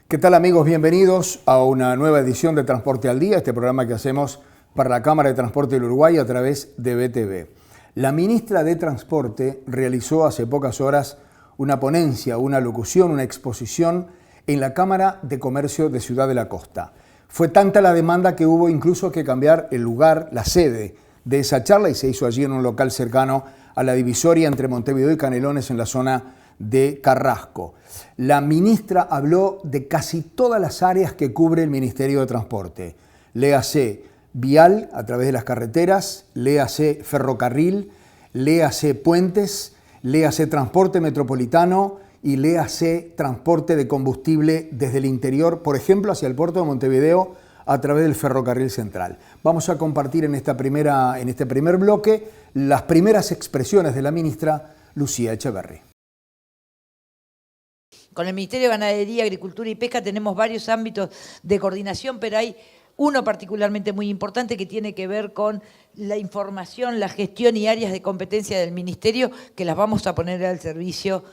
¿Qué tal, amigos? Bienvenidos a una nueva edición de Transporte al Día, este programa que hacemos para la Cámara de Transporte del Uruguay a través de BTV. La ministra de Transporte realizó hace pocas horas una ponencia, una locución, una exposición en la Cámara de Comercio de Ciudad de la Costa. Fue tanta la demanda que hubo incluso que cambiar el lugar, la sede de esa charla, y se hizo allí en un local cercano a la divisoria entre Montevideo y Canelones en la zona de Carrasco. La ministra habló de casi todas las áreas que cubre el Ministerio de Transporte. Léase vial a través de las carreteras, léase ferrocarril, léase puentes, léase transporte metropolitano y léase transporte de combustible desde el interior, por ejemplo, hacia el puerto de Montevideo a través del ferrocarril central. Vamos a compartir en este primer bloque las primeras expresiones de la ministra Lucía Echeverri. Con el Ministerio de Ganadería, Agricultura y Pesca tenemos varios ámbitos de coordinación, pero hay uno particularmente muy importante que tiene que ver con la información, la gestión y áreas de competencia del Ministerio, que las vamos a poner al servicio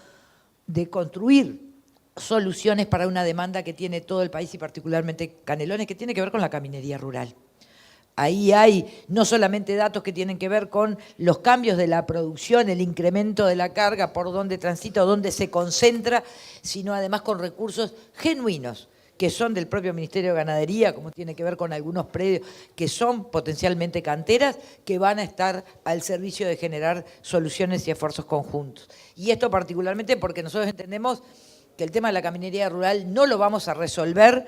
de construir soluciones para una demanda que tiene todo el país y particularmente Canelones, que tiene que ver con la caminería rural. Ahí hay no solamente datos que tienen que ver con los cambios de la producción, el incremento de la carga, por dónde transita o dónde se concentra, sino además con recursos genuinos que son del propio Ministerio de Ganadería, como tiene que ver con algunos predios que son potencialmente canteras, que van a estar al servicio de generar soluciones y esfuerzos conjuntos. Y esto particularmente porque nosotros entendemos que el tema de la caminería rural no lo vamos a resolver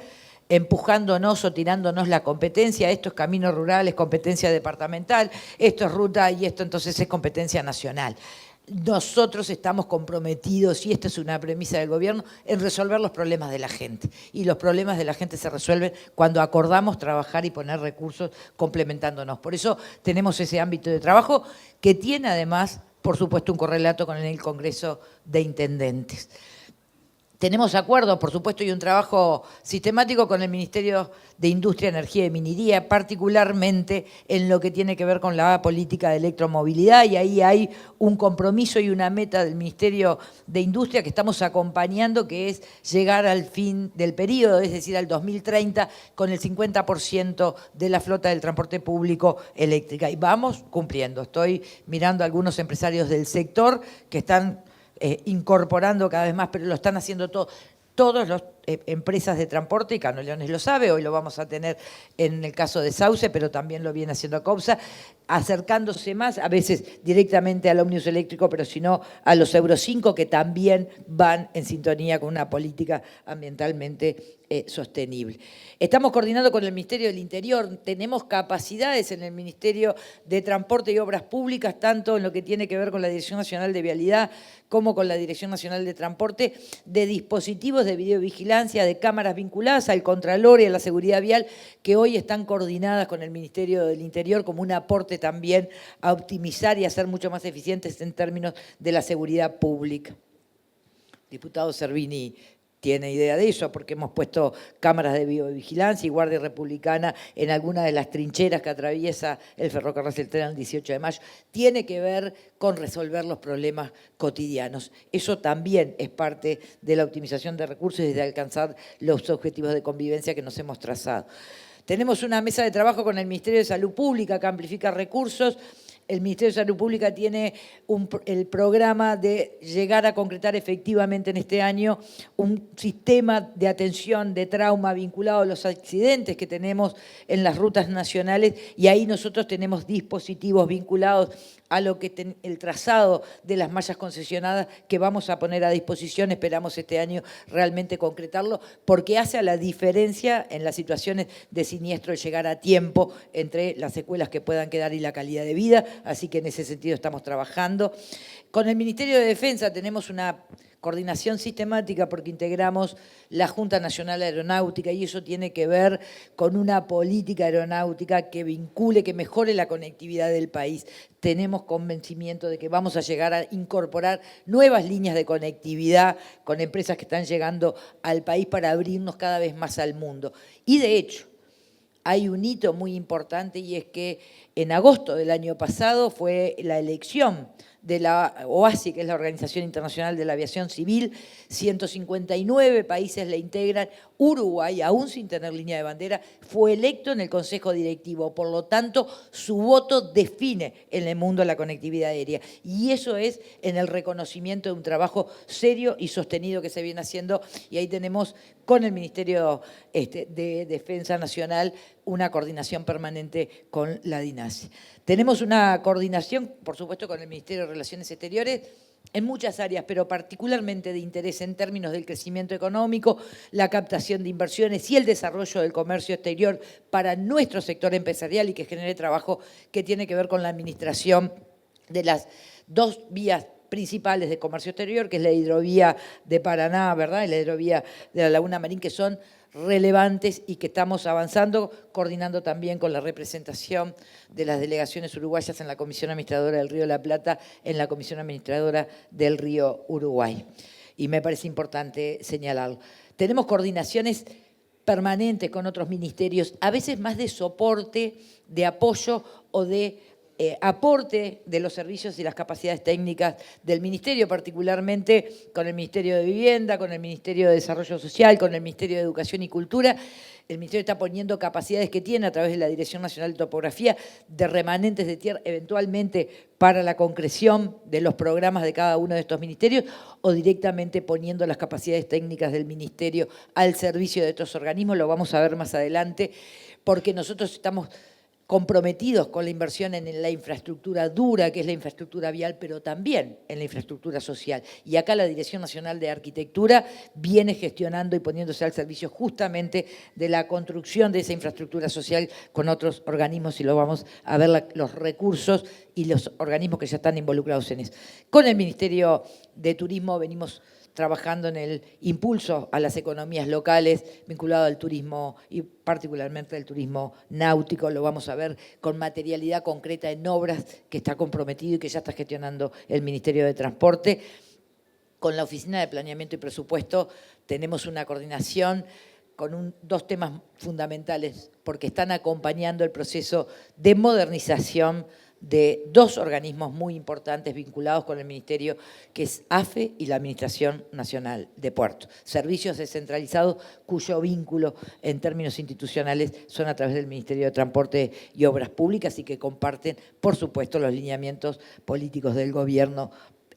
empujándonos o tirándonos la competencia. Esto es camino rural, es competencia departamental, esto es ruta y esto entonces es competencia nacional. Nosotros estamos comprometidos, y esta es una premisa del gobierno, en resolver los problemas de la gente. Y los problemas de la gente se resuelven cuando acordamos trabajar y poner recursos complementándonos. Por eso tenemos ese ámbito de trabajo que tiene además, por supuesto, un correlato con el Congreso de Intendentes. Tenemos acuerdos, por supuesto, y un trabajo sistemático con el Ministerio de Industria, Energía y Minería, particularmente en lo que tiene que ver con la política de electromovilidad, y ahí hay un compromiso y una meta del Ministerio de Industria que estamos acompañando, que es llegar al fin del periodo, es decir, al 2030, con el 50% de la flota del transporte público eléctrica. Y vamos cumpliendo. Estoy mirando a algunos empresarios del sector que están incorporando cada vez más, pero lo están haciendo todas las empresas de transporte, y Canelones lo sabe, hoy lo vamos a tener en el caso de Sauce, pero también lo viene haciendo COPSA, acercándose más, a veces directamente al ómnibus eléctrico, pero si no a los Euro 5, que también van en sintonía con una política ambientalmente sostenible. Estamos coordinando con el Ministerio del Interior, tenemos capacidades en el Ministerio de Transporte y Obras Públicas, tanto en lo que tiene que ver con la Dirección Nacional de Vialidad como con la Dirección Nacional de Transporte, de dispositivos de videovigilancia, de cámaras vinculadas al Contralor y a la seguridad vial, que hoy están coordinadas con el Ministerio del Interior como un aporte también a optimizar y a ser mucho más eficientes en términos de la seguridad pública. Diputado Servini tiene idea de eso, porque hemos puesto cámaras de videovigilancia y guardia republicana en algunas de las trincheras que atraviesa el ferrocarril central el 18 de mayo. Tiene que ver con resolver los problemas cotidianos. Eso también es parte de la optimización de recursos y de alcanzar los objetivos de convivencia que nos hemos trazado. Tenemos una mesa de trabajo con el Ministerio de Salud Pública que amplifica recursos. El Ministerio de Salud Pública tiene el programa de llegar a concretar efectivamente en este año un sistema de atención de trauma vinculado a los accidentes que tenemos en las rutas nacionales, y ahí nosotros tenemos dispositivos vinculados a lo que el trazado de las mallas concesionadas que vamos a poner a disposición. Esperamos este año realmente concretarlo, porque hace a la diferencia en las situaciones de siniestro el llegar a tiempo entre las secuelas que puedan quedar y la calidad de vida. Así que en ese sentido estamos trabajando. Con el Ministerio de Defensa tenemos una coordinación sistemática porque integramos la Junta Nacional Aeronáutica, y eso tiene que ver con una política aeronáutica que vincule, que mejore la conectividad del país. Tenemos convencimiento de que vamos a llegar a incorporar nuevas líneas de conectividad con empresas que están llegando al país para abrirnos cada vez más al mundo. Y de hecho, hay un hito muy importante, y es que en agosto del año pasado fue la elección de la OASI, que es la Organización Internacional de la Aviación Civil, 159 países le integran. Uruguay, aún sin tener línea de bandera, fue electo en el Consejo Directivo, por lo tanto, su voto define en el mundo la conectividad aérea. Y eso es en el reconocimiento de un trabajo serio y sostenido que se viene haciendo, y ahí tenemos con el Ministerio de Defensa Nacional una coordinación permanente con la DINASI. Tenemos una coordinación, por supuesto, con el Ministerio de Relaciones Exteriores, en muchas áreas, pero particularmente de interés en términos del crecimiento económico, la captación de inversiones y el desarrollo del comercio exterior para nuestro sector empresarial y que genere trabajo, que tiene que ver con la administración de las dos vías principales de comercio exterior, que es la hidrovía de Paraná, ¿verdad?, y la hidrovía de la Laguna Marín, que son relevantes y que estamos avanzando, coordinando también con la representación de las delegaciones uruguayas en la Comisión Administradora del Río de la Plata, en la Comisión Administradora del Río Uruguay. Y me parece importante señalarlo. Tenemos coordinaciones permanentes con otros ministerios, a veces más de soporte, de apoyo o de aporte de los servicios y las capacidades técnicas del Ministerio, particularmente con el Ministerio de Vivienda, con el Ministerio de Desarrollo Social, con el Ministerio de Educación y Cultura. El Ministerio está poniendo capacidades que tiene a través de la Dirección Nacional de Topografía de remanentes de tierra, eventualmente para la concreción de los programas de cada uno de estos ministerios, o directamente poniendo las capacidades técnicas del Ministerio al servicio de estos organismos. Lo vamos a ver más adelante, porque nosotros estamos comprometidos con la inversión en la infraestructura dura, que es la infraestructura vial, pero también en la infraestructura social. Y acá la Dirección Nacional de Arquitectura viene gestionando y poniéndose al servicio justamente de la construcción de esa infraestructura social con otros organismos, y lo vamos a ver los recursos y los organismos que ya están involucrados en eso. Con el Ministerio de Turismo venimos trabajando en el impulso a las economías locales vinculado al turismo y particularmente al turismo náutico. Lo vamos a ver con materialidad concreta en obras que está comprometido y que ya está gestionando el Ministerio de Transporte. Con la Oficina de Planeamiento y Presupuesto tenemos una coordinación con dos temas fundamentales, porque están acompañando el proceso de modernización de dos organismos muy importantes vinculados con el Ministerio, que es AFE y la Administración Nacional de Puertos. Servicios descentralizados cuyo vínculo en términos institucionales son a través del Ministerio de Transporte y Obras Públicas y que comparten, por supuesto, los lineamientos políticos del gobierno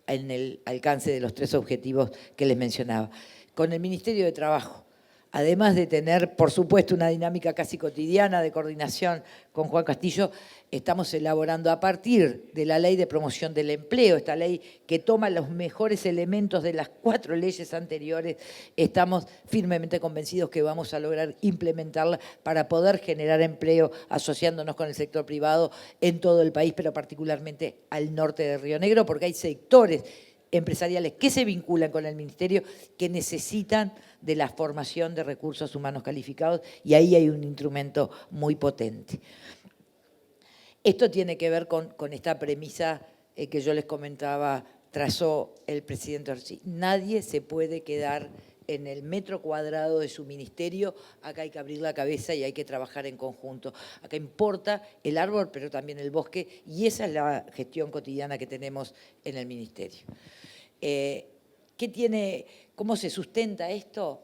en el alcance de los tres objetivos que les mencionaba. Con el Ministerio de Trabajo, además de tener, por supuesto, una dinámica casi cotidiana de coordinación con Juan Castillo, estamos elaborando a partir de la Ley de Promoción del Empleo, esta ley que toma los mejores elementos de las 4 leyes anteriores. Estamos firmemente convencidos que vamos a lograr implementarla para poder generar empleo asociándonos con el sector privado en todo el país, pero particularmente al norte de Río Negro, porque hay sectores empresariales que se vinculan con el Ministerio que necesitan de la formación de recursos humanos calificados, y ahí hay un instrumento muy potente. Esto tiene que ver con esta premisa que yo les comentaba, trazó el presidente Orsi. Nadie se puede quedar en el metro cuadrado de su ministerio. Acá hay que abrir la cabeza y hay que trabajar en conjunto. Acá importa el árbol, pero también el bosque, y esa es la gestión cotidiana que tenemos en el ministerio. ¿Cómo se sustenta esto?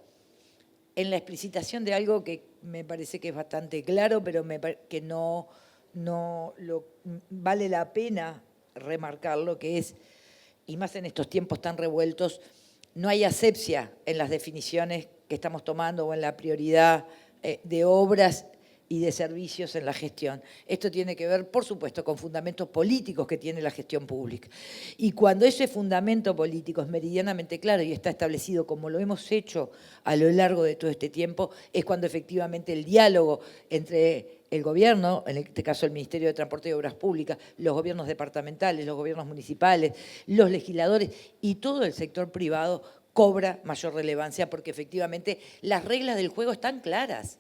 En la explicitación de algo que me parece que es bastante claro, pero que no vale la pena remarcarlo, que es, y más en estos tiempos tan revueltos, no hay asepsia en las definiciones que estamos tomando o en la prioridad de obras y de servicios en la gestión. Esto tiene que ver, por supuesto, con fundamentos políticos que tiene la gestión pública. Y cuando ese fundamento político es meridianamente claro y está establecido como lo hemos hecho a lo largo de todo este tiempo, es cuando efectivamente el diálogo entre el gobierno, en este caso el Ministerio de Transporte y Obras Públicas, los gobiernos departamentales, los gobiernos municipales, los legisladores y todo el sector privado cobra mayor relevancia, porque efectivamente las reglas del juego están claras.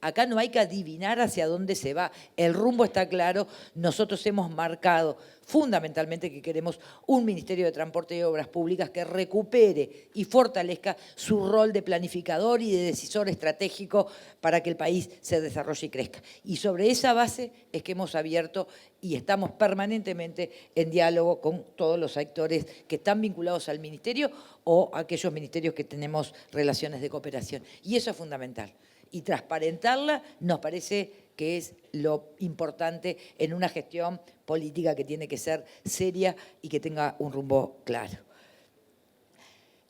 Acá no hay que adivinar hacia dónde se va. El rumbo está claro. Nosotros hemos marcado fundamentalmente que queremos un Ministerio de Transporte y Obras Públicas que recupere y fortalezca su rol de planificador y de decisor estratégico para que el país se desarrolle y crezca. Y sobre esa base es que hemos abierto y estamos permanentemente en diálogo con todos los actores que están vinculados al ministerio o aquellos ministerios que tenemos relaciones de cooperación. Y eso es fundamental. Y transparentarla nos parece que es lo importante en una gestión política que tiene que ser seria y que tenga un rumbo claro.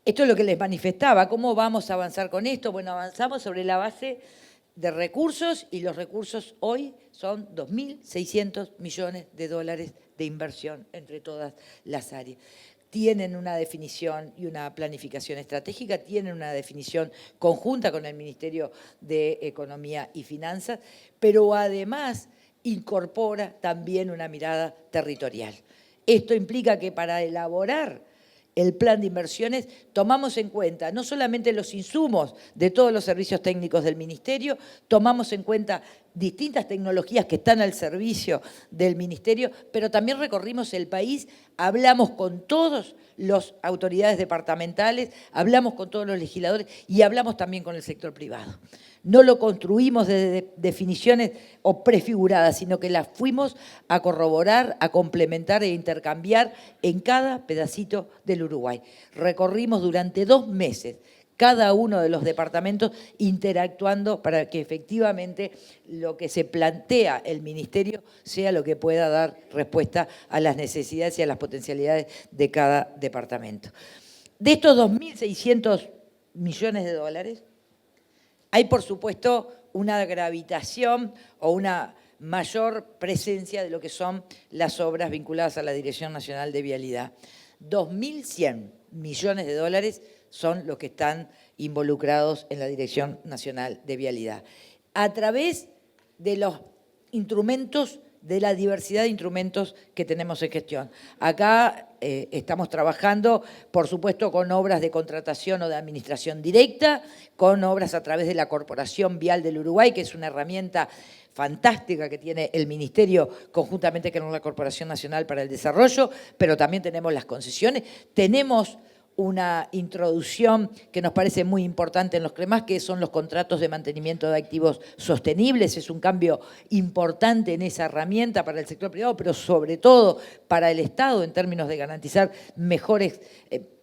Esto es lo que les manifestaba. ¿Cómo vamos a avanzar con esto? Bueno, avanzamos sobre la base de recursos y los recursos hoy son 2.600 millones de dólares de inversión entre todas las áreas. Tienen una definición y una planificación estratégica, tienen una definición conjunta con el Ministerio de Economía y Finanzas, pero además incorpora también una mirada territorial. Esto implica que para elaborar el plan de inversiones tomamos en cuenta no solamente los insumos de todos los servicios técnicos del Ministerio, tomamos en cuenta distintas tecnologías que están al servicio del Ministerio, pero también recorrimos el país, hablamos con todas las autoridades departamentales, hablamos con todos los legisladores y hablamos también con el sector privado. No lo construimos desde definiciones o prefiguradas, sino que las fuimos a corroborar, a complementar e intercambiar en cada pedacito del Uruguay. Recorrimos durante 2 meses cada uno de los departamentos interactuando para que efectivamente lo que se plantea el Ministerio sea lo que pueda dar respuesta a las necesidades y a las potencialidades de cada departamento. De estos 2.600 millones de dólares, hay, por supuesto, una gravitación o una mayor presencia de lo que son las obras vinculadas a la Dirección Nacional de Vialidad. 2.100 millones de dólares son los que están involucrados en la Dirección Nacional de Vialidad. A través de los instrumentos, de la diversidad de instrumentos que tenemos en gestión. Acá estamos trabajando, por supuesto, con obras de contratación o de administración directa, con obras a través de la Corporación Vial del Uruguay, que es una herramienta fantástica que tiene el Ministerio conjuntamente con la Corporación Nacional para el Desarrollo, pero también tenemos las concesiones, tenemos una introducción que nos parece muy importante en los CREMAS, que son los contratos de mantenimiento de activos sostenibles. Es un cambio importante en esa herramienta para el sector privado, pero sobre todo para el Estado en términos de garantizar mejores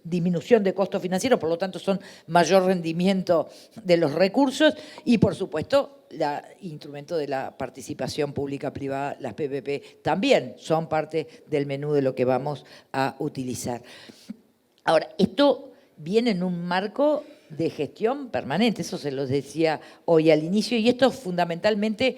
disminución de costos financieros, por lo tanto son mayor rendimiento de los recursos y, por supuesto, el instrumento de la participación pública-privada, las PPP, también son parte del menú de lo que vamos a utilizar. Ahora, esto viene en un marco de gestión permanente, eso se los decía hoy al inicio, y esto fundamentalmente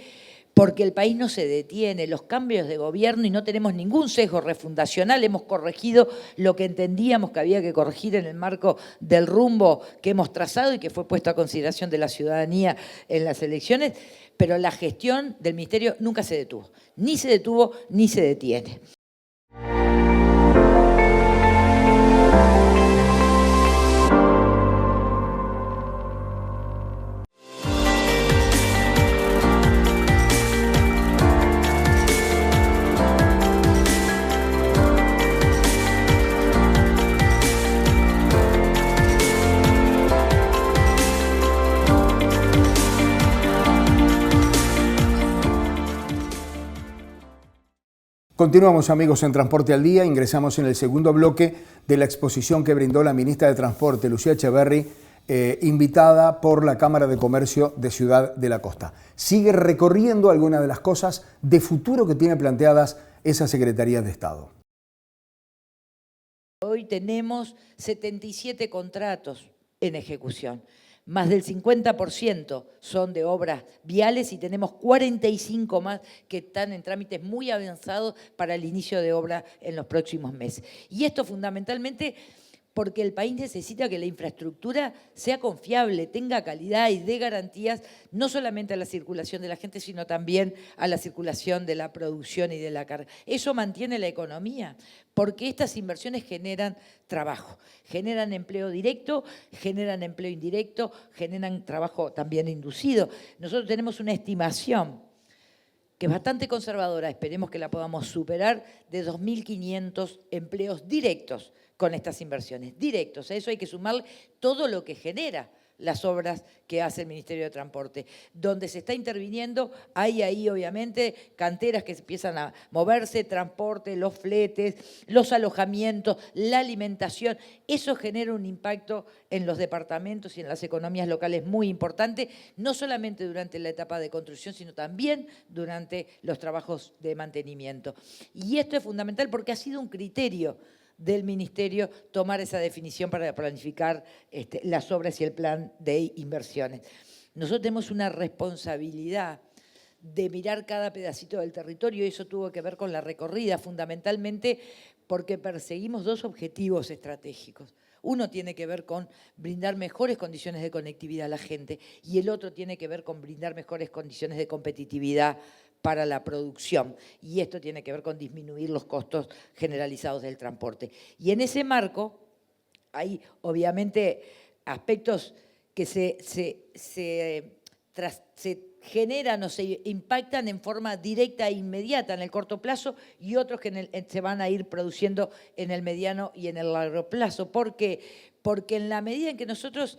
porque el país no se detiene, los cambios de gobierno y no tenemos ningún sesgo refundacional, hemos corregido lo que entendíamos que había que corregir en el marco del rumbo que hemos trazado y que fue puesto a consideración de la ciudadanía en las elecciones, pero la gestión del Ministerio nunca se detuvo ni se detiene. Continuamos, amigos, en Transporte al Día. Ingresamos en el segundo bloque de la exposición que brindó la ministra de Transporte, Lucía Echeverri, invitada por la Cámara de Comercio de Ciudad de la Costa. Sigue recorriendo algunas de las cosas de futuro que tiene planteadas esa Secretaría de Estado. Hoy tenemos 77 contratos en ejecución. Más del 50% son de obras viales y tenemos 45 más que están en trámites muy avanzados para el inicio de obra en los próximos meses. Y esto fundamentalmente porque el país necesita que la infraestructura sea confiable, tenga calidad y dé garantías no solamente a la circulación de la gente, sino también a la circulación de la producción y de la carga. Eso mantiene la economía, porque estas inversiones generan trabajo, generan empleo directo, generan empleo indirecto, generan trabajo también inducido. Nosotros tenemos una estimación que es bastante conservadora, esperemos que la podamos superar, de 2.500 empleos directos con estas inversiones, directos. A eso hay que sumarle todo lo que genera las obras que hace el Ministerio de Transporte. Donde se está interviniendo, hay ahí obviamente canteras que empiezan a moverse, transporte, los fletes, los alojamientos, la alimentación. Eso genera un impacto en los departamentos y en las economías locales muy importante, no solamente durante la etapa de construcción, sino también durante los trabajos de mantenimiento. Y esto es fundamental porque ha sido un criterio del Ministerio tomar esa definición para planificar las obras y el plan de inversiones. Nosotros tenemos una responsabilidad de mirar cada pedacito del territorio y eso tuvo que ver con la recorrida, fundamentalmente porque perseguimos dos objetivos estratégicos. Uno tiene que ver con brindar mejores condiciones de conectividad a la gente y el otro tiene que ver con brindar mejores condiciones de competitividad para la producción. Y esto tiene que ver con disminuir los costos generalizados del transporte. Y en ese marco hay obviamente aspectos que se generan o se impactan en forma directa e inmediata en el corto plazo y otros que se van a ir produciendo en el mediano y en el largo plazo. ¿Por qué? Porque en la medida en que nosotros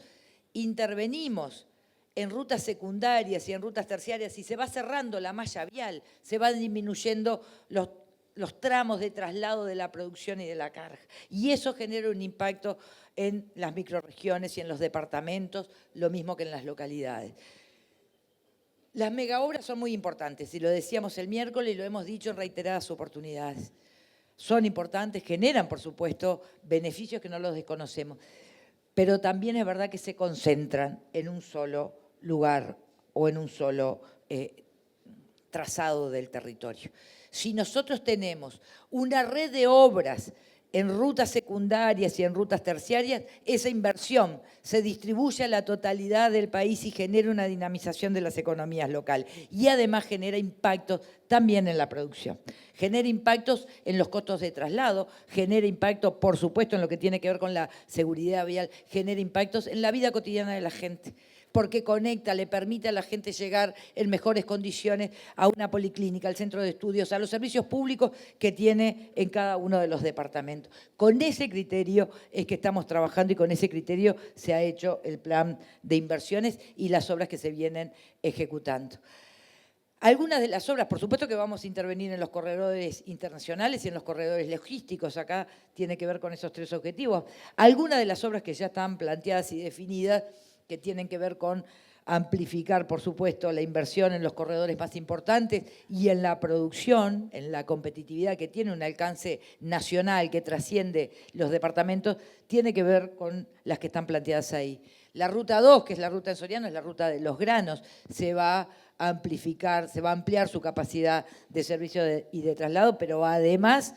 intervenimos en rutas secundarias y en rutas terciarias y se va cerrando la malla vial, se van disminuyendo los tramos de traslado de la producción y de la carga. Y eso genera un impacto en las microrregiones y en los departamentos, lo mismo que en las localidades. Las megaobras son muy importantes, y lo decíamos el miércoles y lo hemos dicho en reiteradas oportunidades. Son importantes, generan, por supuesto, beneficios que no los desconocemos, pero también es verdad que se concentran en un solo lugar o en un solo trazado del territorio. Si nosotros tenemos una red de obras en rutas secundarias y en rutas terciarias, esa inversión se distribuye a la totalidad del país y genera una dinamización de las economías locales. Y además genera impactos también en la producción. Genera impactos en los costos de traslado, genera impactos, por supuesto, en lo que tiene que ver con la seguridad vial, genera impactos en la vida cotidiana de la gente, porque conecta, le permite a la gente llegar en mejores condiciones a una policlínica, al centro de estudios, a los servicios públicos que tiene en cada uno de los departamentos. Con ese criterio es que estamos trabajando y con ese criterio se ha hecho el plan de inversiones y las obras que se vienen ejecutando. Algunas de las obras, por supuesto que vamos a intervenir en los corredores internacionales y en los corredores logísticos, acá tiene que ver con esos tres objetivos. Algunas de las obras que ya están planteadas y definidas, que tienen que ver con amplificar, por supuesto, la inversión en los corredores más importantes y en la producción, en la competitividad que tiene un alcance nacional que trasciende los departamentos, tiene que ver con las que están planteadas ahí. La ruta 2, que es la ruta en Soriano, es la ruta de los granos, se va a amplificar, se va a ampliar su capacidad de servicio y de traslado, pero además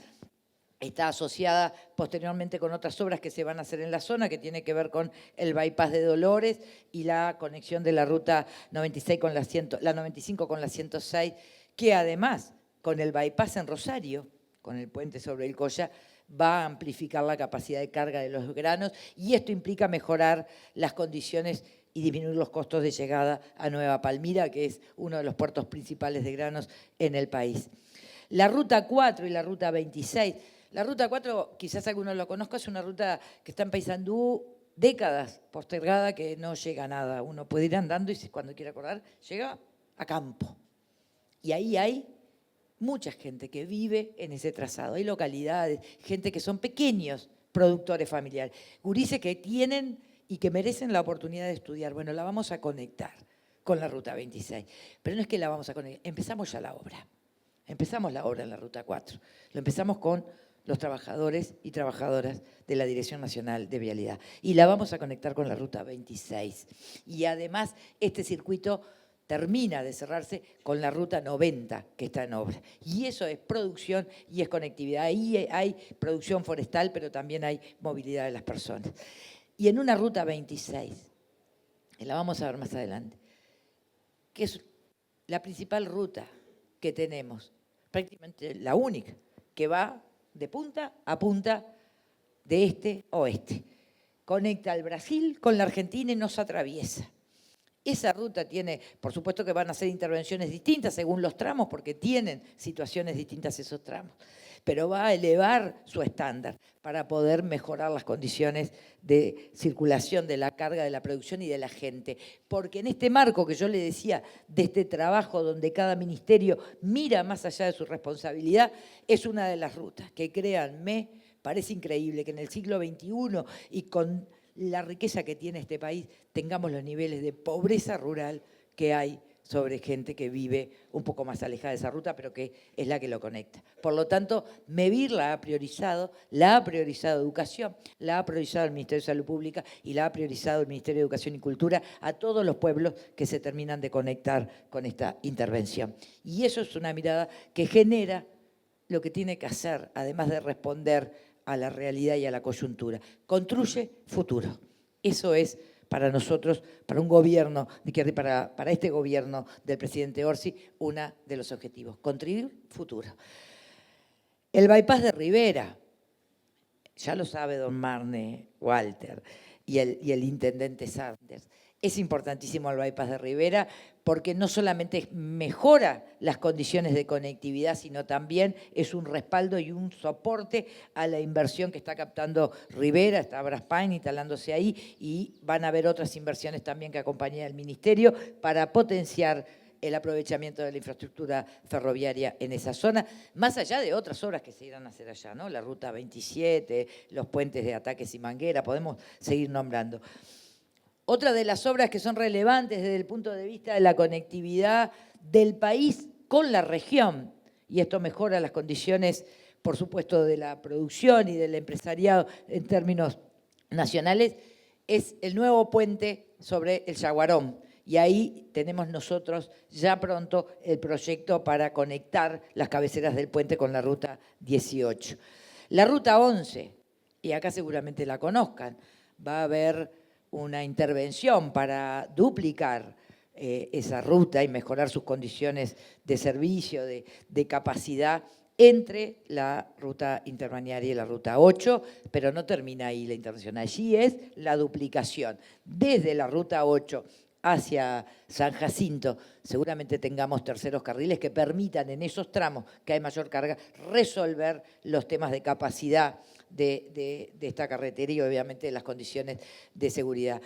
está asociada posteriormente con otras obras que se van a hacer en la zona, que tiene que ver con el bypass de Dolores y la conexión de la ruta 96 con la 95 con la 106, que además, con el bypass en Rosario, con el puente sobre el Colla, va a amplificar la capacidad de carga de los granos y esto implica mejorar las condiciones y disminuir los costos de llegada a Nueva Palmira, que es uno de los puertos principales de granos en el país. La ruta 4 y la ruta 26. La ruta 4, quizás algunos lo conozcan, es una ruta que está en Paysandú décadas postergada, que no llega a nada. Uno puede ir andando y cuando quiera acordar, llega a campo. Y ahí hay mucha gente que vive en ese trazado. Hay localidades, gente que son pequeños productores familiares, gurises que tienen y que merecen la oportunidad de estudiar. Bueno, la vamos a conectar con la ruta 26. Pero no es que la vamos a conectar, empezamos ya la obra. Empezamos la obra en la ruta 4. Lo empezamos con los trabajadores y trabajadoras de la Dirección Nacional de Vialidad. Y la vamos a conectar con la ruta 26. Y además este circuito termina de cerrarse con la ruta 90 que está en obra. Y eso es producción y es conectividad. Ahí hay producción forestal, pero también hay movilidad de las personas. Y en una ruta 26, que la vamos a ver más adelante, que es la principal ruta que tenemos, prácticamente la única, que va de punta a punta, de este a oeste. Conecta al Brasil con la Argentina y nos atraviesa. Esa ruta tiene, por supuesto que van a ser intervenciones distintas según los tramos, porque tienen situaciones distintas esos tramos, pero va a elevar su estándar para poder mejorar las condiciones de circulación de la carga, de la producción y de la gente. Porque en este marco que yo le decía, de este trabajo donde cada ministerio mira más allá de su responsabilidad, es una de las rutas que, créanme, parece increíble que en el siglo XXI y con la riqueza que tiene este país, tengamos los niveles de pobreza rural que hay sobre gente que vive un poco más alejada de esa ruta, pero que es la que lo conecta. Por lo tanto, MEVIR la ha priorizado Educación, la ha priorizado el Ministerio de Salud Pública y la ha priorizado el Ministerio de Educación y Cultura a todos los pueblos que se terminan de conectar con esta intervención. Y eso es una mirada que genera lo que tiene que hacer, además de responder a la realidad y a la coyuntura. Construye futuro. Eso es para nosotros, para un gobierno, para este gobierno del presidente Orsi, uno de los objetivos. Construir futuro. El bypass de Rivera, ya lo sabe don Marne Walter y el intendente Sanders. Es importantísimo el bypass de Rivera porque no solamente mejora las condiciones de conectividad, sino también es un respaldo y un soporte a la inversión que está captando Rivera, está Braspain instalándose ahí y van a haber otras inversiones también que acompañan al Ministerio para potenciar el aprovechamiento de la infraestructura ferroviaria en esa zona, más allá de otras obras que se irán a hacer allá, ¿no? La Ruta 27, los puentes de Ataques y Manguera, podemos seguir nombrando. Otra de las obras que son relevantes desde el punto de vista de la conectividad del país con la región, y esto mejora las condiciones, por supuesto, de la producción y del empresariado en términos nacionales, es el nuevo puente sobre el Yaguarón. Y ahí tenemos nosotros ya pronto el proyecto para conectar las cabeceras del puente con la Ruta 18. La Ruta 11, y acá seguramente la conozcan, va a haber una intervención para duplicar esa ruta y mejorar sus condiciones de servicio, de capacidad entre la ruta interbalnearia y la ruta 8, pero no termina ahí la intervención. Allí es la duplicación. Desde la ruta 8 hacia San Jacinto, seguramente tengamos terceros carriles que permitan en esos tramos que hay mayor carga resolver los temas de capacidad de esta carretera y obviamente las condiciones de seguridad.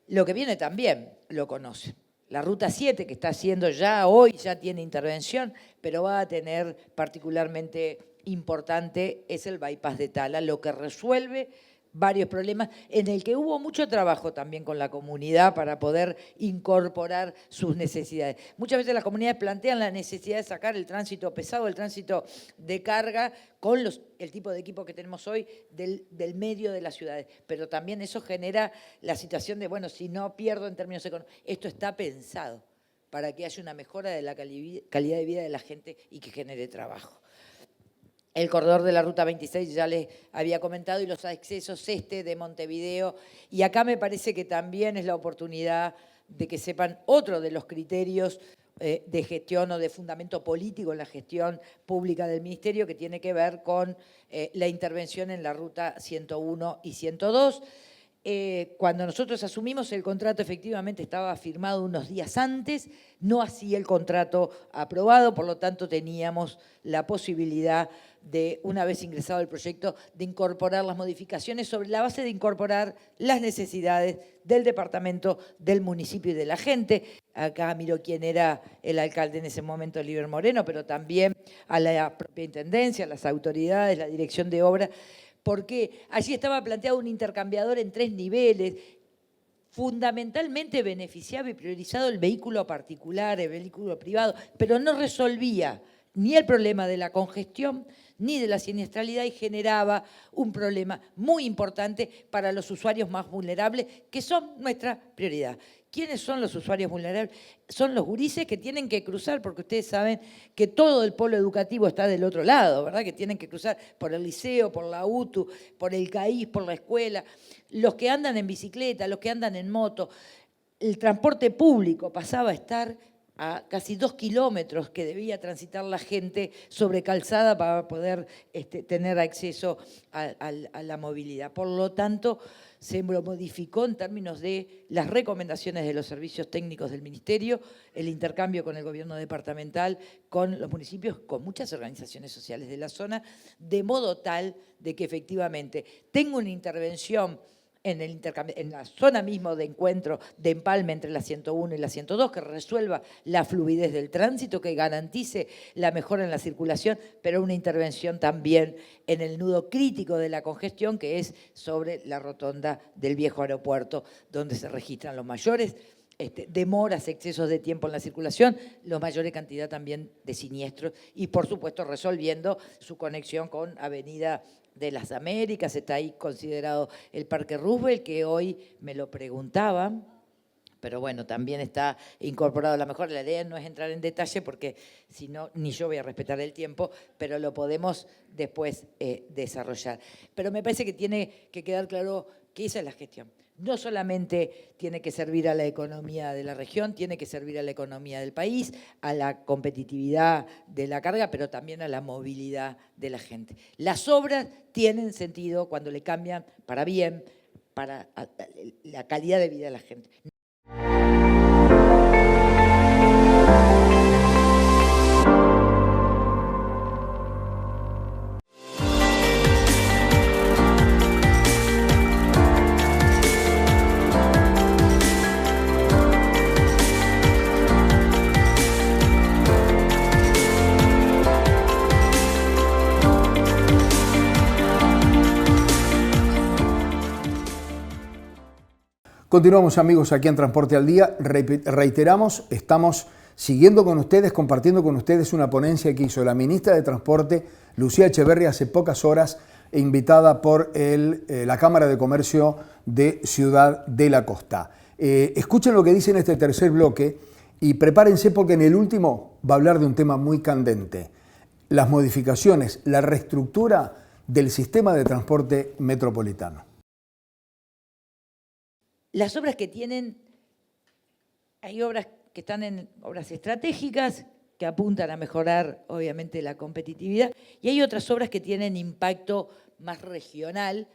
Lo que viene también lo conoce. La Ruta 7, que está haciendo ya hoy, ya tiene intervención, pero va a tener particularmente importante, es el bypass de Tala, lo que resuelve varios problemas, en el que hubo mucho trabajo también con la comunidad para poder incorporar sus necesidades. Muchas veces las comunidades plantean la necesidad de sacar el tránsito pesado, el tránsito de carga, con el tipo de equipo que tenemos hoy del medio de las ciudades. Pero también eso genera la situación de, bueno, si no pierdo en términos económicos, esto está pensado para que haya una mejora de la calidad de vida de la gente y que genere trabajo. El corredor de la Ruta 26 ya les había comentado y los accesos de Montevideo. Y acá me parece que también es la oportunidad de que sepan otro de los criterios de gestión o de fundamento político en la gestión pública del Ministerio que tiene que ver con la intervención en la Ruta 101 y 102. Cuando nosotros asumimos el contrato efectivamente estaba firmado unos días antes, no así el contrato aprobado, por lo tanto teníamos la posibilidad de, una vez ingresado el proyecto, de incorporar las modificaciones sobre la base de incorporar las necesidades del departamento, del municipio y de la gente. Acá miro quién era el alcalde en ese momento, Oliver Moreno, pero también a la propia intendencia, a las autoridades, la dirección de obra, porque allí estaba planteado un intercambiador en 3 niveles, fundamentalmente beneficiaba y priorizado el vehículo particular, el vehículo privado, pero no resolvía ni el problema de la congestión ni de la siniestralidad y generaba un problema muy importante para los usuarios más vulnerables, que son nuestra prioridad. ¿Quiénes son los usuarios vulnerables? Son los gurises que tienen que cruzar, porque ustedes saben que todo el polo educativo está del otro lado, ¿verdad? Que tienen que cruzar por el liceo, por la UTU, por el CAIS, por la escuela, los que andan en bicicleta, los que andan en moto. El transporte público pasaba a estar a casi 2 kilómetros que debía transitar la gente sobre calzada para poder tener acceso a la movilidad. Por lo tanto, se lo modificó en términos de las recomendaciones de los servicios técnicos del Ministerio, el intercambio con el gobierno departamental, con los municipios, con muchas organizaciones sociales de la zona, de modo tal de que efectivamente tenga una intervención en la zona mismo de encuentro, de empalme entre la 101 y la 102, que resuelva la fluidez del tránsito, que garantice la mejora en la circulación, pero una intervención también en el nudo crítico de la congestión, que es sobre la rotonda del viejo aeropuerto, donde se registran los mayores demoras, excesos de tiempo en la circulación, la mayor cantidad también de siniestros y, por supuesto, resolviendo su conexión con Avenida de las Américas. Está ahí considerado el Parque Roosevelt, que hoy me lo preguntaban, pero bueno, también está incorporado a la mejora. La idea no es entrar en detalle porque si no, ni yo voy a respetar el tiempo, pero lo podemos después desarrollar. Pero me parece que tiene que quedar claro que esa es la gestión. No solamente tiene que servir a la economía de la región, tiene que servir a la economía del país, a la competitividad de la carga, pero también a la movilidad de la gente. Las obras tienen sentido cuando le cambian para bien, para la calidad de vida de la gente. Continuamos, amigos, aquí en Transporte al Día. Reiteramos, estamos siguiendo con ustedes, compartiendo con ustedes una ponencia que hizo la ministra de Transporte, Lucía Echeverri, hace pocas horas, invitada por la Cámara de Comercio de Ciudad de la Costa. Escuchen lo que dice en este tercer bloque y prepárense porque en el último va a hablar de un tema muy candente: las modificaciones, la reestructura del sistema de transporte metropolitano. Las obras que tienen, hay obras que están en obras estratégicas, que apuntan a mejorar, obviamente, la competitividad, y hay otras obras que tienen impacto más regional,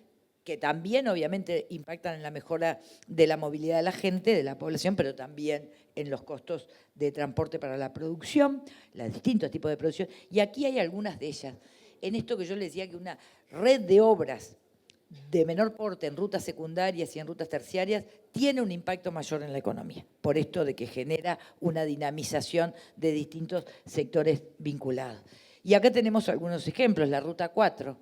que también, obviamente, impactan en la mejora de la movilidad de la gente, de la población, pero también en los costos de transporte para la producción, los distintos tipos de producción, y aquí hay algunas de ellas. En esto que yo les decía, que una red de obras de menor porte en rutas secundarias y en rutas terciarias tiene un impacto mayor en la economía, por esto de que genera una dinamización de distintos sectores vinculados. Y acá tenemos algunos ejemplos: la Ruta 4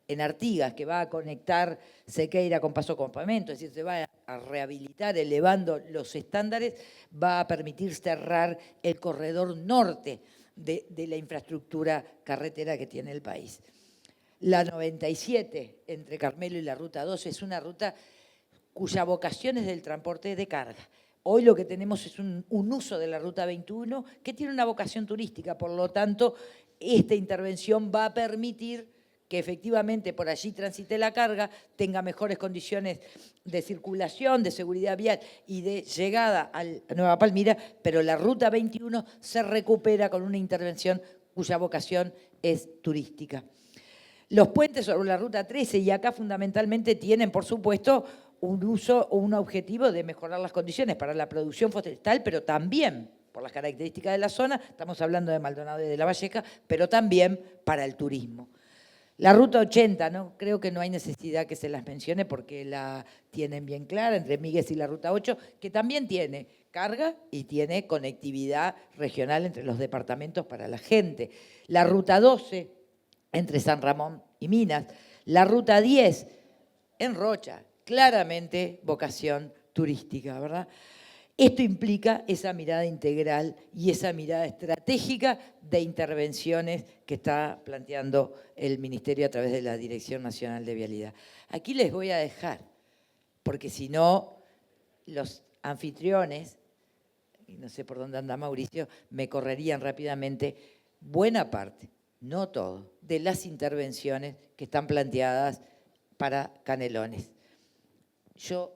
en Artigas, que va a conectar Sequeira con Paso Campamento, es decir, se va a rehabilitar elevando los estándares, va a permitir cerrar el corredor norte de la infraestructura carretera que tiene el país. La 97 entre Carmelo y la Ruta 12 es una ruta cuya vocación es del transporte de carga. Hoy lo que tenemos es un uso de la Ruta 21 que tiene una vocación turística, por lo tanto, esta intervención va a permitir que efectivamente por allí transite la carga, tenga mejores condiciones de circulación, de seguridad vial y de llegada a Nueva Palmira, pero la Ruta 21 se recupera con una intervención cuya vocación es turística. Los puentes sobre la Ruta 13, y acá fundamentalmente tienen, por supuesto, un uso o un objetivo de mejorar las condiciones para la producción forestal, pero también, por las características de la zona, estamos hablando de Maldonado y de La Valleja, pero también para el turismo. La Ruta 80, ¿no? Creo que no hay necesidad que se las mencione porque la tienen bien clara, entre Míguez y la Ruta 8, que también tiene carga y tiene conectividad regional entre los departamentos para la gente. La Ruta 12, entre San Ramón y Minas. La Ruta 10 en Rocha, claramente vocación turística, ¿verdad? Esto implica esa mirada integral y esa mirada estratégica de intervenciones que está planteando el Ministerio a través de la Dirección Nacional de Vialidad. Aquí les voy a dejar, porque si no, los anfitriones, y no sé por dónde anda Mauricio, me correrían rápidamente buena parte, no todo, de las intervenciones que están planteadas para Canelones. Yo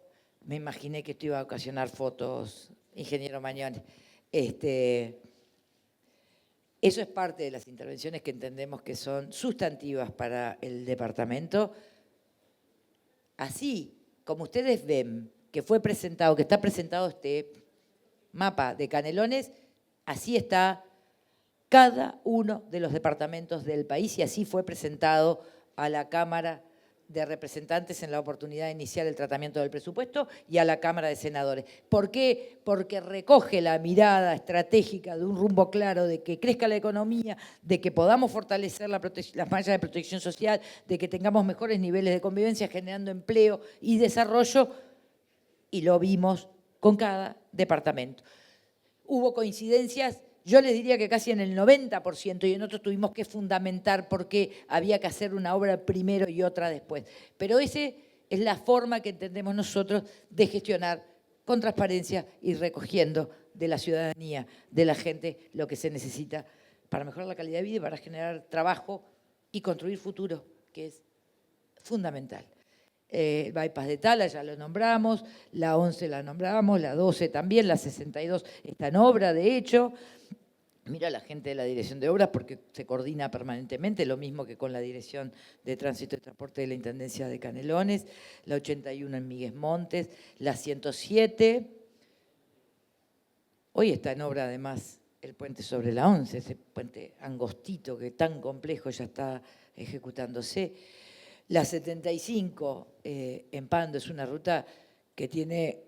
me imaginé que esto iba a ocasionar fotos, ingeniero Mañones. Eso es parte de las intervenciones que entendemos que son sustantivas para el departamento. Así como ustedes ven que fue presentado, que está presentado este mapa de Canelones, así está cada uno de los departamentos del país y así fue presentado a la Cámara de Representantes en la oportunidad de iniciar el tratamiento del presupuesto y a la Cámara de Senadores. ¿Por qué? Porque recoge la mirada estratégica de un rumbo claro de que crezca la economía, de que podamos fortalecer las mallas de protección social, de que tengamos mejores niveles de convivencia generando empleo y desarrollo, y lo vimos con cada departamento. Hubo coincidencias, yo les diría que casi en el 90%, y en otros tuvimos que fundamentar porque había que hacer una obra primero y otra después. Pero esa es la forma que entendemos nosotros de gestionar con transparencia y recogiendo de la ciudadanía, de la gente, lo que se necesita para mejorar la calidad de vida y para generar trabajo y construir futuro, que es fundamental. El bypass de Tala ya lo nombramos, la 11 la nombramos, la 12 también, la 62 está en obra, de hecho. Mira la gente de la Dirección de Obras porque se coordina permanentemente, lo mismo que con la Dirección de Tránsito y Transporte de la Intendencia de Canelones, la 81 en Miguel Montes, la 107. Hoy está en obra además el puente sobre la 11, ese puente angostito que tan complejo ya está ejecutándose. La 75 en Pando es una ruta que tiene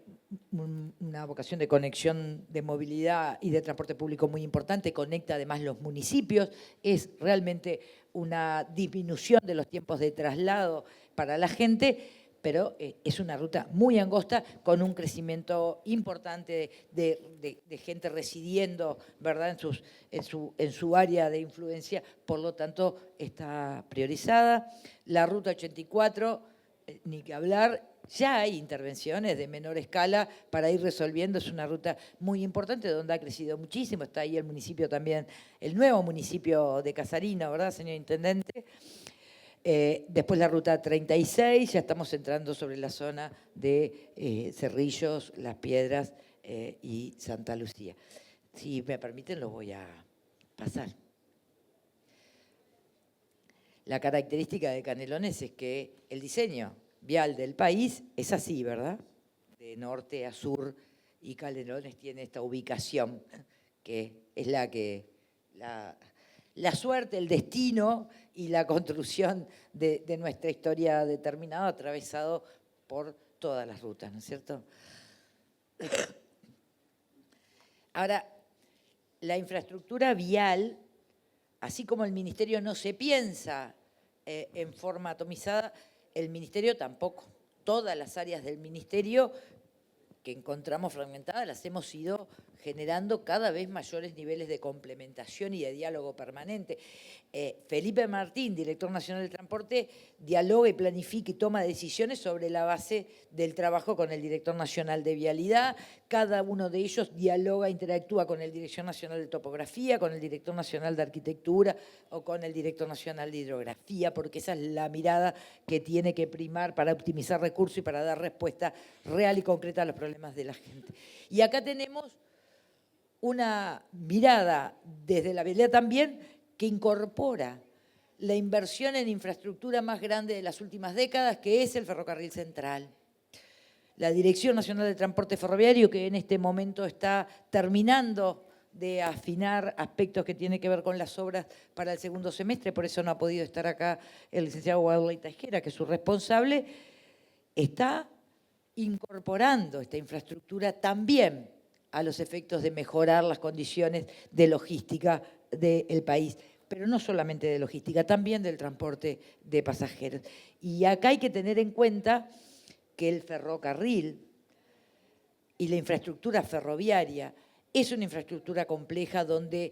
una vocación de conexión de movilidad y de transporte público muy importante, conecta además los municipios, es realmente una disminución de los tiempos de traslado para la gente, pero es una ruta muy angosta con un crecimiento importante de gente residiendo, ¿verdad?, en su área de influencia, por lo tanto está priorizada. La ruta 84, ni que hablar, ya hay intervenciones de menor escala para ir resolviendo, es una ruta muy importante donde ha crecido muchísimo, está ahí el municipio también, el nuevo municipio de Casarino, ¿verdad, señor Intendente? Después la ruta 36, ya estamos entrando sobre la zona de Cerrillos, Las Piedras y Santa Lucía. Si me permiten, lo voy a pasar. La característica de Canelones es que el diseño vial del país es así, ¿verdad? De norte a sur, y Canelones tiene esta ubicación que es la suerte, el destino y la construcción de nuestra historia determinada, atravesado por todas las rutas, ¿no es cierto? Ahora, la infraestructura vial, así como el Ministerio no se piensa en forma atomizada, el Ministerio tampoco. Todas las áreas del Ministerio que encontramos fragmentadas las hemos ido generando cada vez mayores niveles de complementación y de diálogo permanente. Felipe Martín, director nacional de Transporte, dialoga y planifica y toma decisiones sobre la base del trabajo con el director nacional de Vialidad. Cada uno de ellos dialoga, interactúa con el director nacional de Topografía, con el director nacional de Arquitectura o con el director nacional de Hidrografía, porque esa es la mirada que tiene que primar para optimizar recursos y para dar respuesta real y concreta a los problemas de la gente. Y acá tenemos una mirada desde la vialidad también que incorpora la inversión en infraestructura más grande de las últimas décadas, que es el ferrocarril central. La Dirección Nacional de Transporte Ferroviario, que en este momento está terminando de afinar aspectos que tienen que ver con las obras para el segundo semestre, por eso no ha podido estar acá el licenciado Guadalupe Tajera, que es su responsable, está incorporando esta infraestructura también a los efectos de mejorar las condiciones de logística del país, pero no solamente de logística, también del transporte de pasajeros. Y acá hay que tener en cuenta que el ferrocarril y la infraestructura ferroviaria es una infraestructura compleja donde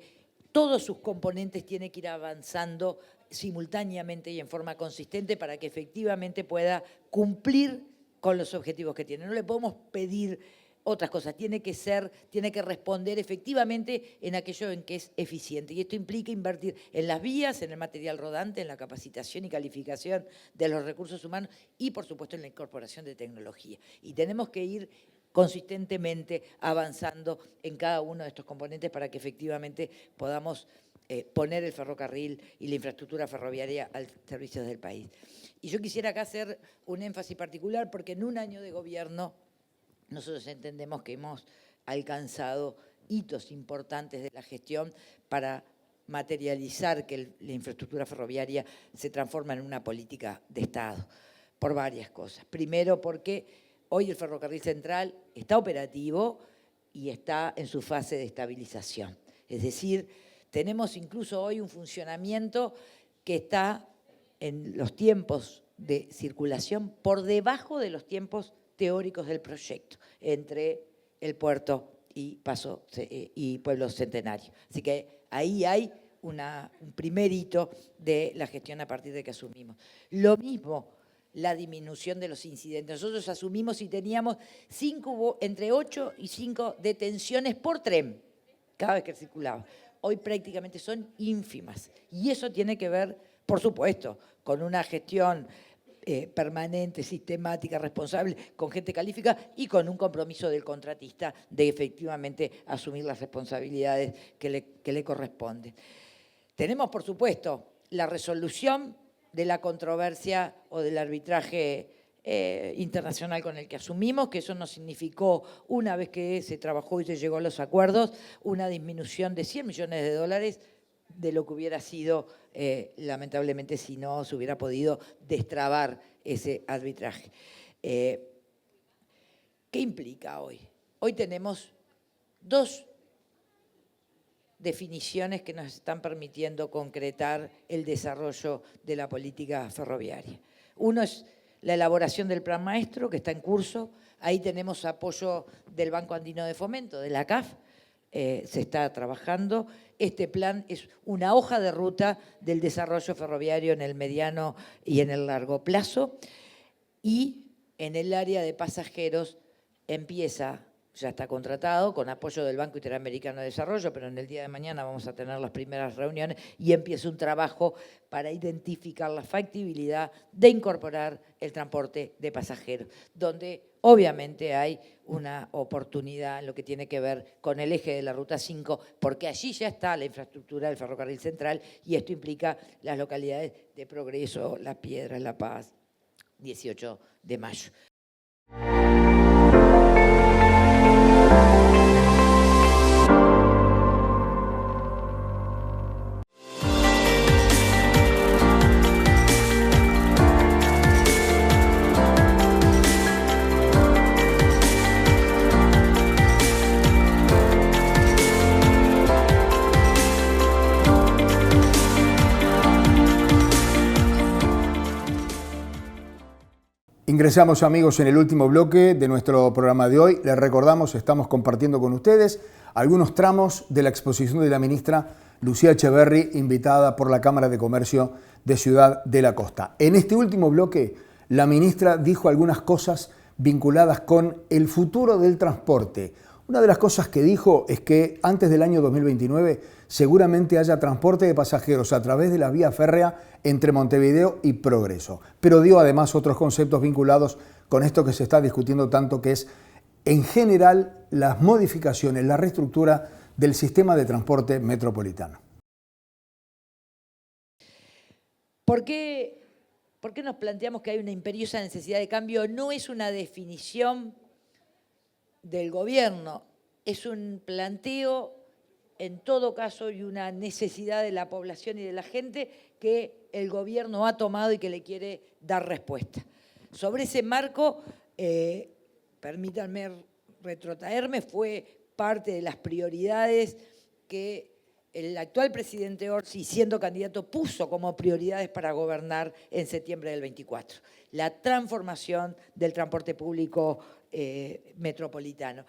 todos sus componentes tienen que ir avanzando simultáneamente y en forma consistente para que efectivamente pueda cumplir con los objetivos que tiene. No le podemos pedir otras cosas, tiene que responder efectivamente en aquello en que es eficiente. Y esto implica invertir en las vías, en el material rodante, en la capacitación y calificación de los recursos humanos y, por supuesto, en la incorporación de tecnología. Y tenemos que ir consistentemente avanzando en cada uno de estos componentes para que efectivamente podamos poner el ferrocarril y la infraestructura ferroviaria al servicio del país. Y yo quisiera acá hacer un énfasis particular porque en un año de gobierno nosotros entendemos que hemos alcanzado hitos importantes de la gestión para materializar que la infraestructura ferroviaria se transforma en una política de Estado, por varias cosas. Primero, porque hoy el ferrocarril central está operativo y está en su fase de estabilización. Es decir, tenemos incluso hoy un funcionamiento que está en los tiempos de circulación por debajo de los tiempos teóricos del proyecto, entre el puerto y Pueblo Centenario. Así que ahí hay un primer hito de la gestión a partir de que asumimos. Lo mismo, la disminución de los incidentes. Nosotros asumimos y teníamos entre 8 y 5 detenciones por tren, cada vez que circulaba. Hoy prácticamente son ínfimas. Y eso tiene que ver, por supuesto, con una gestión permanente, sistemática, responsable, con gente calificada y con un compromiso del contratista de efectivamente asumir las responsabilidades que le corresponden. Tenemos, por supuesto, la resolución de la controversia o del arbitraje internacional con el que asumimos, que eso nos significó, una vez que se trabajó y se llegó a los acuerdos, una disminución de $100 millones de lo que hubiera sido, lamentablemente, si no se hubiera podido destrabar ese arbitraje. ¿Qué implica hoy? Hoy tenemos dos definiciones que nos están permitiendo concretar el desarrollo de la política ferroviaria. Uno es la elaboración del plan maestro, que está en curso. Ahí tenemos apoyo del Banco Andino de Fomento, de la CAF, se está trabajando. Este plan es una hoja de ruta del desarrollo ferroviario en el mediano y en el largo plazo. Y en el área de pasajeros ya está contratado con apoyo del Banco Interamericano de Desarrollo, pero en el día de mañana vamos a tener las primeras reuniones y empieza un trabajo para identificar la factibilidad de incorporar el transporte de pasajeros, donde obviamente hay una oportunidad en lo que tiene que ver con el eje de la Ruta 5, porque allí ya está la infraestructura del ferrocarril central y esto implica las localidades de Progreso, Las Piedras, La Paz, 18 de mayo. Ingresamos, amigos, en el último bloque de nuestro programa de hoy. Les recordamos, estamos compartiendo con ustedes algunos tramos de la exposición de la ministra Lucía Echeverri, invitada por la Cámara de Comercio de Ciudad de la Costa. En este último bloque, la ministra dijo algunas cosas vinculadas con el futuro del transporte. Una de las cosas que dijo es que antes del año 2029 seguramente haya transporte de pasajeros a través de la vía férrea entre Montevideo y Progreso. Pero dio además otros conceptos vinculados con esto que se está discutiendo tanto, que es en general las modificaciones, la reestructura del sistema de transporte metropolitano. ¿Por qué nos planteamos que hay una imperiosa necesidad de cambio? No es una definición del gobierno, es un planteo en todo caso y una necesidad de la población y de la gente que el gobierno ha tomado y que le quiere dar respuesta. Sobre ese marco, permítanme retrotraerme, fue parte de las prioridades que el actual presidente Orsi, siendo candidato, puso como prioridades para gobernar en septiembre del 24. La transformación del transporte público metropolitano.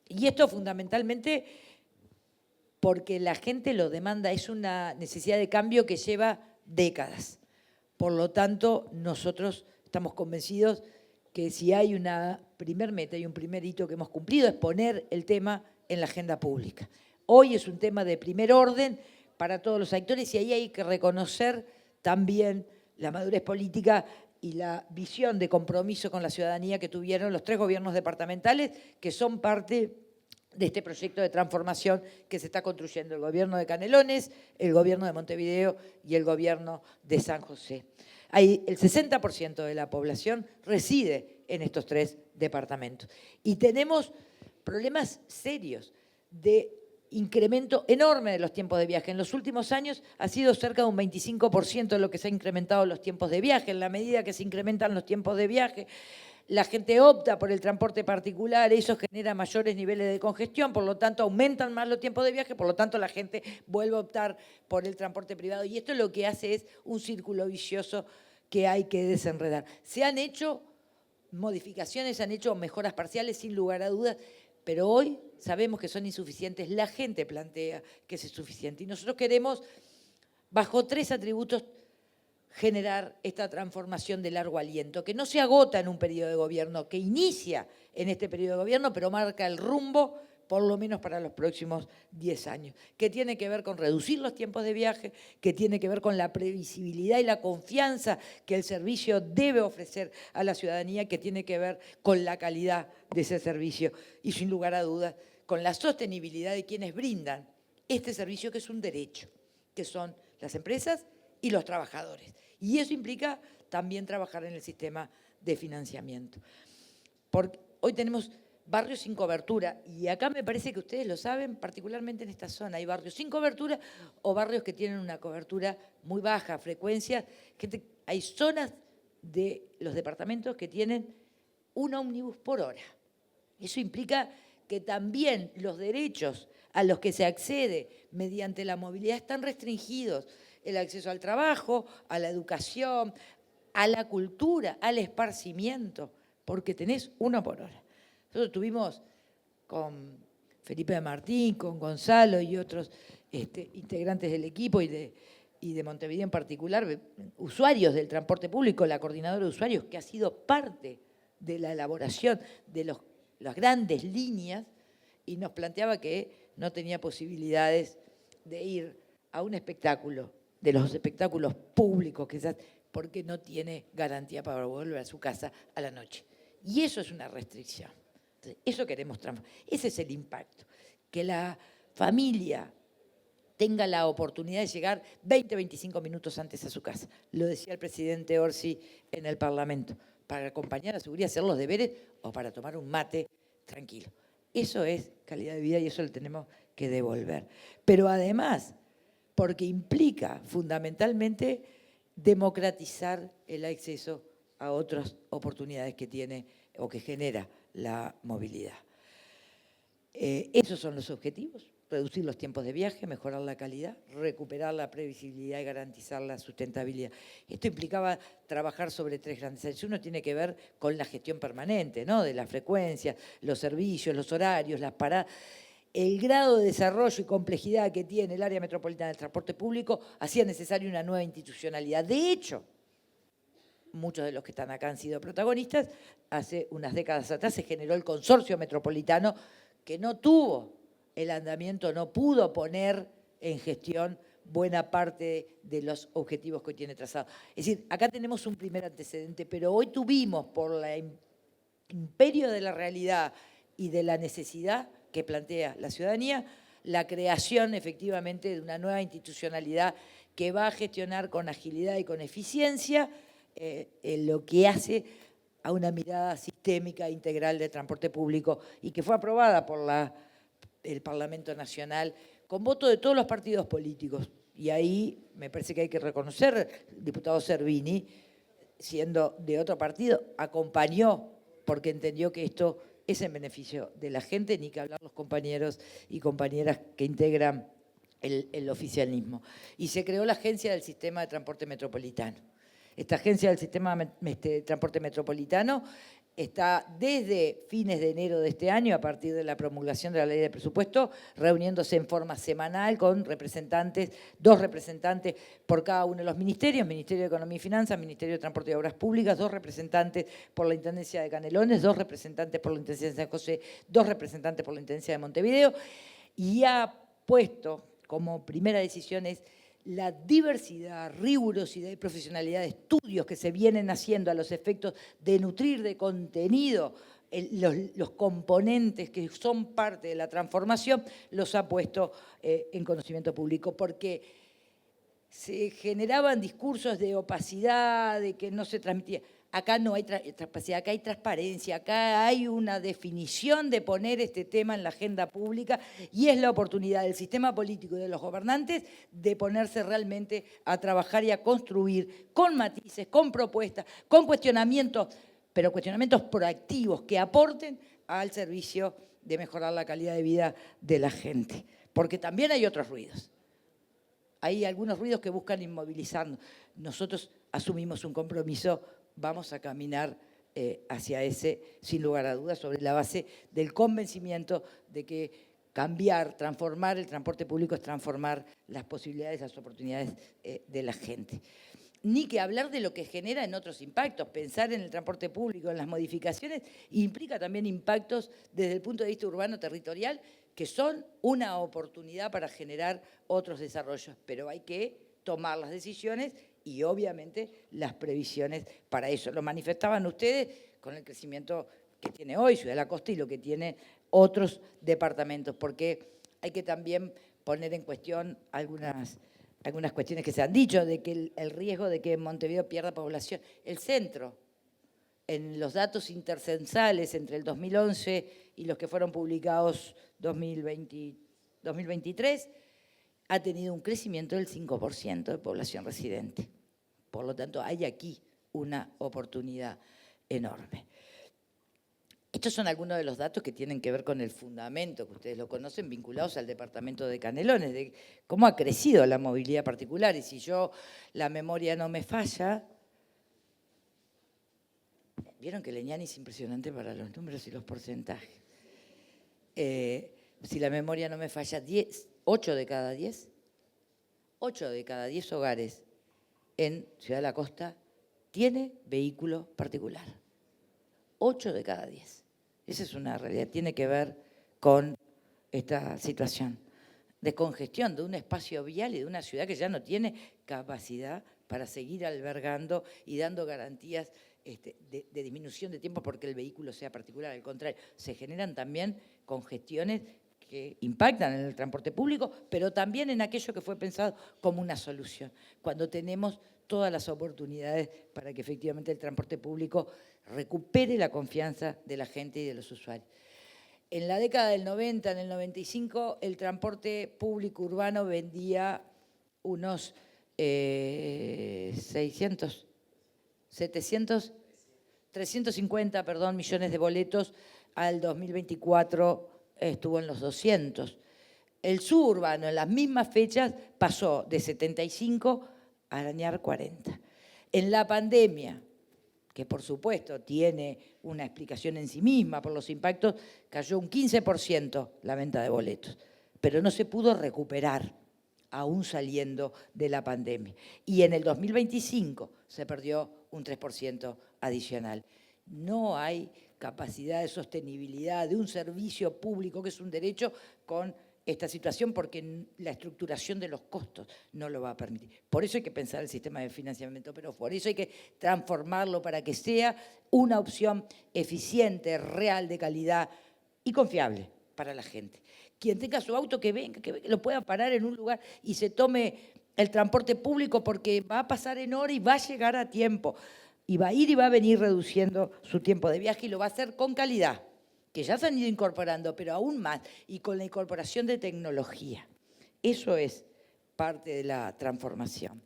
Y esto fundamentalmente porque la gente lo demanda, es una necesidad de cambio que lleva décadas. Por lo tanto, nosotros estamos convencidos que si hay una primer meta y un primer hito que hemos cumplido es poner el tema en la agenda pública. Hoy es un tema de primer orden para todos los actores y ahí hay que reconocer también la madurez política y la visión de compromiso con la ciudadanía que tuvieron los 3 gobiernos departamentales que son parte de este proyecto de transformación que se está construyendo el gobierno de Canelones, el gobierno de Montevideo y el gobierno de San José. El 60% de la población reside en estos 3 departamentos. Y tenemos problemas serios de incremento enorme de los tiempos de viaje. En los últimos años ha sido cerca de un 25% lo que se ha incrementado los tiempos de viaje. En la medida que se incrementan los tiempos de viaje, la gente opta por el transporte particular, eso genera mayores niveles de congestión, por lo tanto aumentan más los tiempos de viaje, por lo tanto la gente vuelve a optar por el transporte privado. Y esto lo que hace es un círculo vicioso que hay que desenredar. Se han hecho modificaciones, se han hecho mejoras parciales sin lugar a dudas, pero hoy sabemos que son insuficientes. La gente plantea que es insuficiente y nosotros queremos, bajo 3 atributos, generar esta transformación de largo aliento, que no se agota en un periodo de gobierno, que inicia en este periodo de gobierno, pero marca el rumbo, por lo menos para los próximos 10 años, que tiene que ver con reducir los tiempos de viaje, que tiene que ver con la previsibilidad y la confianza que el servicio debe ofrecer a la ciudadanía, que tiene que ver con la calidad de ese servicio y, sin lugar a dudas, con la sostenibilidad de quienes brindan este servicio, que es un derecho, que son las empresas y los trabajadores. Y eso implica también trabajar en el sistema de financiamiento. Porque hoy tenemos barrios sin cobertura, y acá me parece que ustedes lo saben, particularmente en esta zona, hay barrios sin cobertura o barrios que tienen una cobertura muy baja, frecuencia. Hay zonas de los departamentos que tienen un ómnibus por hora. Eso implica que también los derechos a los que se accede mediante la movilidad están restringidos. El acceso al trabajo, a la educación, a la cultura, al esparcimiento, porque tenés uno por hora. Nosotros estuvimos con Felipe de Martín, con Gonzalo y otros integrantes del equipo y de Montevideo en particular, usuarios del transporte público, la coordinadora de usuarios, que ha sido parte de la elaboración de las grandes líneas, y nos planteaba que no tenía posibilidades de ir a un espectáculo, de los espectáculos públicos, quizás porque no tiene garantía para volver a su casa a la noche. Y eso es una restricción. Entonces, eso queremos transformar. Ese es el impacto. Que la familia tenga la oportunidad de llegar 20, 25 minutos antes a su casa. Lo decía el presidente Orsi en el Parlamento, para acompañar a su guía, hacer los deberes o para tomar un mate tranquilo. Eso es calidad de vida y eso lo tenemos que devolver. Pero además, porque implica fundamentalmente democratizar el acceso a otras oportunidades que tiene o que genera la movilidad. Esos son los objetivos: reducir los tiempos de viaje, mejorar la calidad, recuperar la previsibilidad y garantizar la sustentabilidad. Esto implicaba trabajar sobre 3 grandes ejes. Uno tiene que ver con la gestión permanente, ¿no?, de las frecuencias, los servicios, los horarios, las paradas. El grado de desarrollo y complejidad que tiene el área metropolitana del transporte público hacía necesaria una nueva institucionalidad. De hecho, muchos de los que están acá han sido protagonistas. Hace unas décadas atrás se generó el consorcio metropolitano, que no tuvo el andamiento, no pudo poner en gestión buena parte de los objetivos que hoy tiene trazado. Es decir, acá tenemos un primer antecedente, pero hoy tuvimos, por el imperio de la realidad y de la necesidad que plantea la ciudadanía, la creación efectivamente de una nueva institucionalidad que va a gestionar con agilidad y con eficiencia lo que hace a una mirada sistémica integral del transporte público, y que fue aprobada por el Parlamento Nacional con voto de todos los partidos políticos. Y ahí me parece que hay que reconocer, el diputado Servini, siendo de otro partido, acompañó porque entendió que esto es en beneficio de la gente, ni que hablar los compañeros y compañeras que integran el oficialismo. Y se creó la Agencia del Sistema de Transporte Metropolitano. Esta Agencia del Sistema de Transporte Metropolitano está desde fines de enero de este año, a partir de la promulgación de la ley de presupuesto, reuniéndose en forma semanal con representantes, 2 representantes por cada uno de los ministerios, Ministerio de Economía y Finanzas, Ministerio de Transporte y Obras Públicas, 2 representantes por la Intendencia de Canelones, 2 representantes por la Intendencia de San José, 2 representantes por la Intendencia de Montevideo, y ha puesto como primera decisión es la diversidad, rigurosidad y profesionalidad de estudios que se vienen haciendo a los efectos de nutrir de contenido los componentes que son parte de la transformación, los ha puesto en conocimiento público, porque se generaban discursos de opacidad, de que no se transmitía. Acá no hay transparencia, acá hay transparencia, acá hay una definición de poner este tema en la agenda pública y es la oportunidad del sistema político y de los gobernantes de ponerse realmente a trabajar y a construir con matices, con propuestas, con cuestionamientos, pero cuestionamientos proactivos que aporten al servicio de mejorar la calidad de vida de la gente. Porque también hay otros ruidos. Hay algunos ruidos que buscan inmovilizarnos. Nosotros asumimos un compromiso, vamos a caminar hacia ese, sin lugar a dudas, sobre la base del convencimiento de que cambiar, transformar el transporte público es transformar las posibilidades, las oportunidades de la gente. Ni que hablar de lo que genera en otros impactos. Pensar en el transporte público, en las modificaciones, implica también impactos desde el punto de vista urbano-territorial que son una oportunidad para generar otros desarrollos, pero hay que tomar las decisiones y obviamente las previsiones para eso. Lo manifestaban ustedes con el crecimiento que tiene hoy Ciudad de la Costa y lo que tiene otros departamentos, porque hay que también poner en cuestión algunas cuestiones que se han dicho, de que el riesgo de que Montevideo pierda población. El centro, en los datos intercensales entre el 2011 y los que fueron publicados 2023, ha tenido un crecimiento del 5% de población residente. Por lo tanto, hay aquí una oportunidad enorme. Estos son algunos de los datos que tienen que ver con el fundamento, que ustedes lo conocen, vinculados al departamento de Canelones, de cómo ha crecido la movilidad particular. Y si la memoria no me falla, vieron que Leñani es impresionante para los números y los porcentajes. Si la memoria no me falla, 8 de cada 10 hogares en Ciudad de la Costa tiene vehículo particular. 8 de cada 10. Esa es una realidad. Tiene que ver con esta situación de congestión de un espacio vial y de una ciudad que ya no tiene capacidad para seguir albergando y dando garantías de disminución de tiempo porque el vehículo sea particular. Al contrario, se generan también congestiones que impactan en el transporte público, pero también en aquello que fue pensado como una solución. Cuando tenemos todas las oportunidades para que efectivamente el transporte público recupere la confianza de la gente y de los usuarios. En la década del 90, en el 95, el transporte público urbano vendía unos 350 millones de boletos. Al 2024 estuvo en los 200. El suburbano en las mismas fechas pasó de 75 a arañar 40. En la pandemia, que por supuesto tiene una explicación en sí misma por los impactos, cayó un 15% la venta de boletos, pero no se pudo recuperar aún saliendo de la pandemia. Y en el 2025 se perdió un 3% adicional. No hay capacidad de sostenibilidad de un servicio público, que es un derecho, con esta situación, porque la estructuración de los costos no lo va a permitir. Por eso hay que pensar el sistema de financiamiento, pero por eso hay que transformarlo para que sea una opción eficiente, real, de calidad y confiable para la gente. Quien tenga su auto, que venga, que lo pueda parar en un lugar y se tome el transporte público, porque va a pasar en hora y va a llegar a tiempo. Y va a ir y va a venir reduciendo su tiempo de viaje y lo va a hacer con calidad, que ya se han ido incorporando, pero aún más, y con la incorporación de tecnología. Eso es parte de la transformación.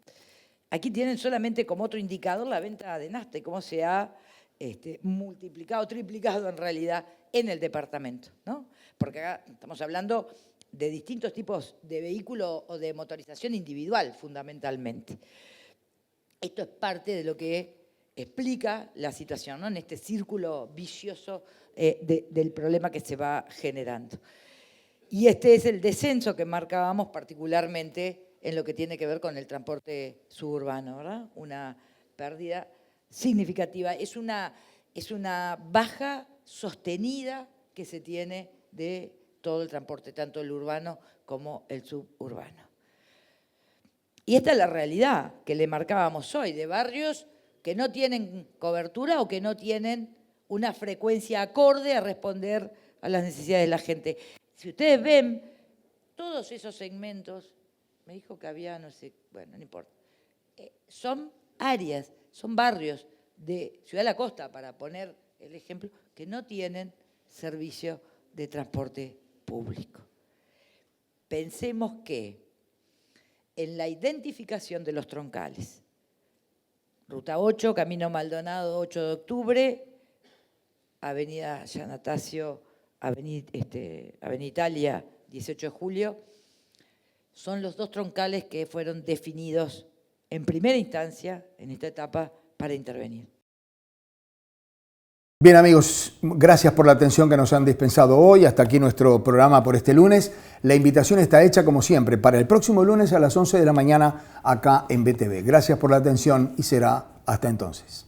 Aquí tienen solamente como otro indicador la venta de nafta y cómo se ha multiplicado, triplicado en realidad en el departamento, ¿no? Porque acá estamos hablando de distintos tipos de vehículos o de motorización individual, fundamentalmente. Esto es parte de lo que explica la situación, ¿no? En este círculo vicioso del problema que se va generando. Y este es el descenso que marcábamos particularmente en lo que tiene que ver con el transporte suburbano, ¿verdad? Una pérdida significativa. Es una baja sostenida que se tiene de todo el transporte, tanto el urbano como el suburbano. Y esta es la realidad que le marcábamos hoy, de barrios que no tienen cobertura o que no tienen una frecuencia acorde a responder a las necesidades de la gente. Si ustedes ven, todos esos segmentos, me dijo que había, no sé, bueno, no importa, son áreas, son barrios de Ciudad de la Costa, para poner el ejemplo, que no tienen servicio de transporte público. Pensemos que en la identificación de los troncales, Ruta 8, Camino Maldonado, 8 de octubre, Avenida Giannatasio, Avenida Italia, 18 de julio, son los dos troncales que fueron definidos en primera instancia, en esta etapa, para intervenir. Bien, amigos, gracias por la atención que nos han dispensado hoy. Hasta aquí nuestro programa por este lunes. La invitación está hecha, como siempre, para el próximo lunes a las 11 de la mañana acá en BTV. Gracias por la atención y será hasta entonces.